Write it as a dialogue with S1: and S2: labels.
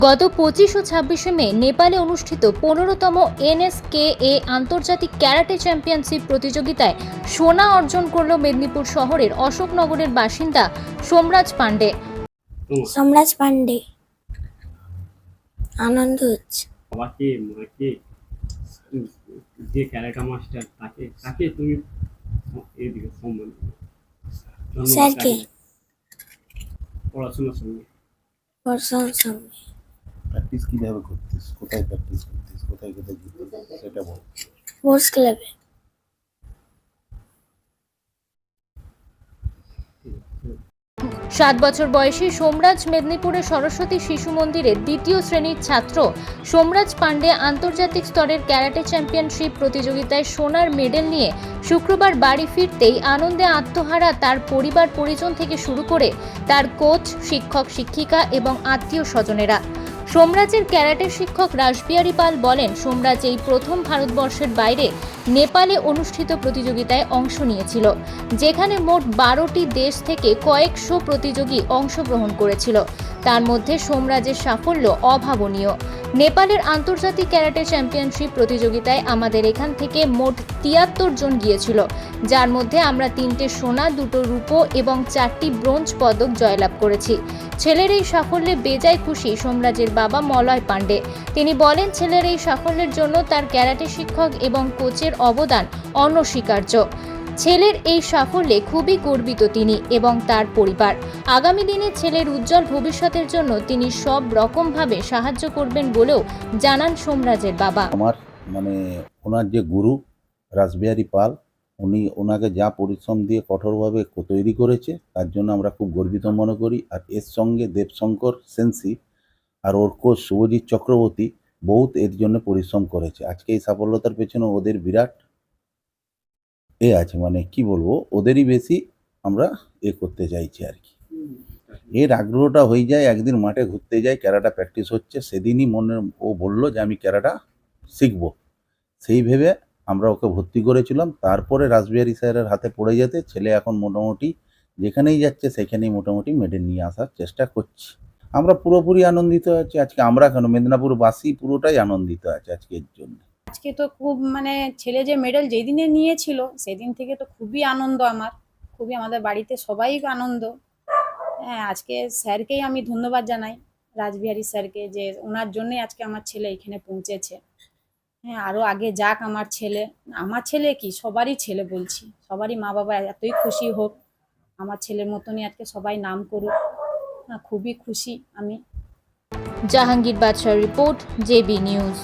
S1: গত 25 ও 26শে মে নেপালে অনুষ্ঠিত 15তম NSKA আন্তর্জাতিক ক্যারাটে চ্যাম্পিয়নশিপ প্রতিযোগিতায় সোনা অর্জন করল মেদিনীপুর শহরের অশোকনগরের বাসিন্দা সোমরাজ পাণ্ডে।
S2: সোমরাজ পাণ্ডে আনন্দ হচ্ছে।
S3: বাবাকে মাকে যে ক্যারাটা মাস্টার তাকে তাকে তুমি এইদিকে সম্মান
S2: স্যারকে
S3: পড়াশোনার সঙ্গে
S2: পড়াশোনার সঙ্গে
S4: প্র্যাকটিস কিভাবে করতিস, কোথায় প্র্যাকটিস করতিস, কোথায় কোথায় যেতিস সেটা বল।
S2: স্পোর্টস ক্লাবে।
S1: 7 বছর বয়সী সোমরাজ মেদিনীপুরের সরস্বতী শিশু মন্দিরের 2য় শ্রেণীর ছাত্র সোমরাজ পাণ্ডে আন্তর্জাতিক স্তরের ক্যারাটে চ্যাম্পিয়নশিপ প্রতিযোগিতায় সোনার মেডেল নিয়ে শুক্রবার বাড়ি ফিরতেই আনন্দে আত্মহারা তার পরিবার পরিজন থেকে শুরু করে তার কোচ, শিক্ষক শিক্ষিকা এবং আত্মীয় স্বজনেরা। সোমরাজের ক্যারাটে শিক্ষক রাসবিহারী পাল বলেন, সোমরাজ এই প্রথম ভারতবর্ষের বাইরে নেপালে অনুষ্ঠিত প্রতিযোগিতায় অংশ নিয়েছিল, যেখানে মোট 12টি দেশ থেকে কয়েকশো প্রতিযোগী অংশগ্রহণ করেছিল। তার মধ্যে সোমরাজের সাফল্য অভাবনীয়। নেপালের আন্তর্জাতিক ক্যারাটে চ্যাম্পিয়নশিপ প্রতিযোগিতায় আমাদের এখান থেকে মোট 73 জন গিয়েছিল, যার মধ্যে আমরা 3টে সোনা, 2টো রূপো এবং 4টি ব্রোঞ্জ পদক জয়লাভ করেছি। ছেলের এই সাফল্যে বেজায় খুশি সোমরাজের বাবা মলয় পাণ্ডে। তিনি বলেন, ছেলের এই সাফল্যের জন্য তার ক্যারাটে শিক্ষক এবং কোচের অবদান অনস্বীকার্য। ছেলের এই সাফল্যে খুবই গর্বিত তিনি এবং তার পরিবার। আগামী দিনে ছেলের উজ্জ্বল ভবিষ্যতের জন্য তিনি সব রকমভাবে সাহায্য করবেন বলেও জানান সোমরাজের বাবা।
S4: আমার ওনার যে গুরু রাসবিহারী পাল, ওনাকে যা পরিশ্রম দিয়ে কঠোরভাবে তৈরি করেছে, তার জন্য আমরা খুব গর্বিত মনে করি। আর এর সঙ্গে দেবশঙ্কর সেনসি আর ওর কোচ শুভজিৎ চক্রবর্তী বহুত এর জন্য পরিশ্রম করেছে। আজকে এই সাফল্যতার পেছনে ওদের বিরাট আছে, কি বলবো, ওদেরই বেশি আমরা করতে চাইছি আর কি। এর আগ্রহটা হয়ে যায় একদিন মাঠে ঘুরতে যাই, ক্যারাটা প্র্যাকটিস হচ্ছে, সেদিনই ও বললো যে আমি ক্যারাটা শিখবো। সেই ভেবে আমরা ওকে ভর্তি করেছিলাম। তারপরে রাসবিহারী স্যারের হাতে পড়ে যেতে ছেলে এখন মোটামুটি যেখানেই যাচ্ছে সেখানেই মোটামুটি মেডেল নিয়ে আসার চেষ্টা করছি। আমরা পুরোপুরি আনন্দিত আছি আজকে। আমরা কেন, মেদিনীপুরবাসী পুরোটাই আনন্দিত আছে আজকের জন্য।
S5: আজকে তো খুব ছেলে যে মেডেল যেদিনে নিয়েছিল সেদিন থেকে তো খুবই আনন্দ, খুবই আমাদের বাড়িতে সবাই আনন্দ। হ্যাঁ, আজকে স্যারকেই আমি ধন্যবাদ জানাই, রাসবিহারী স্যারকে, যে ওনার জন্যই আজকে আমার ছেলে এখানে পৌঁছেছে। হ্যাঁ, আরও আগে যাক আমার ছেলে কি সবারই ছেলে বলছি, সবারই মা বাবা এতই খুশি হোক, আমার ছেলের মতনই আজকে সবাই নাম করুক। খুবই খুশি আমি।
S1: জাহাঙ্গীর বাদশার রিপোর্ট, জেবি নিউজ।